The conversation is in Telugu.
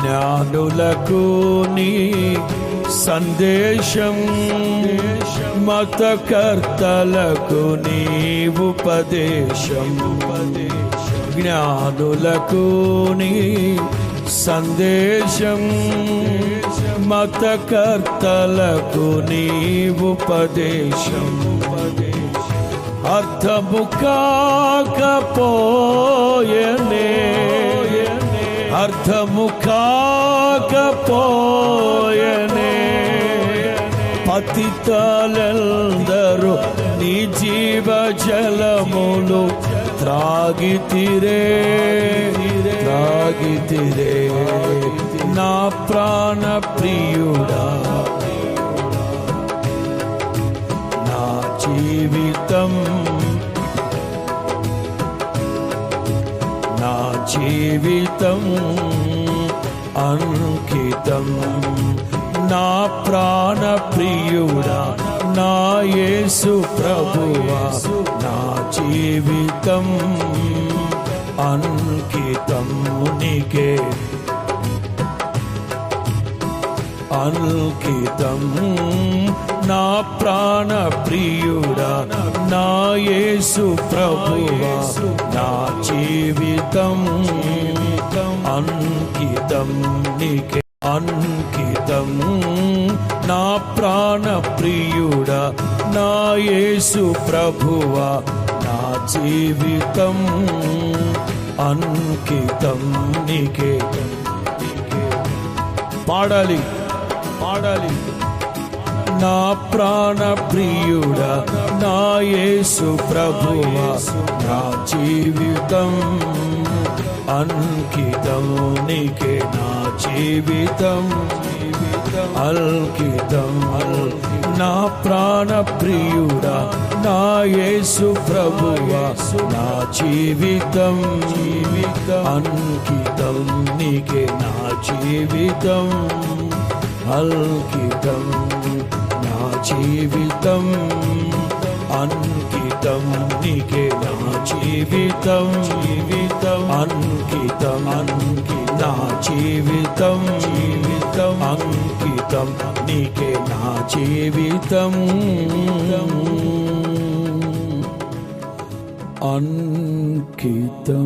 జ్ఞానులకు నీ సందేశం, మతకర్తలకు నీ ఉపదేశం. జ్ఞానులకు నీ సందేశం, మతకర్తలకు నీ ఉపదేశం. అర్థము కాకపోయనే, అర్థము కాకపోయనే, పతితులందరూ నీ జీవ జలములు త్రాగితిరే, త్రాగితిరే. నా ప్రాణ ప్రియుడా, నా జీవితం, నా జీవితం అంకితం. నా ప్రాణ ప్రియుడా, నా యేసు ప్రభువా, నా జీవితం అంకితం నీకే, అంకితం. నా ప్రాణ ప్రియుడా, నా యేసు ప్రభువా, నా జీవితం అంకితం నీకే, అంకితం. నా ప్రాణ ప్రియుడా, నా యేసు ప్రభువా, నా జీవితం అంకితం నీకే. పాడాలి, పాడాలి. నా ప్రాణ ప్రియుడా, నా యేసు ప్రభువా, నా జీవితం అంకితం నీకే. నా జీవితం అంకితం. నా ప్రాణ ప్రియుడా, నా యేసు ప్రభువా, నా జీవితం అంకితం నీకే. నా జీవితం అంకితం, నా జీవితం అంకితం నీకే. నా జీవితం అంకితం, నా జీవితం అంకితం నీకే. నా జీవితం అంకితం.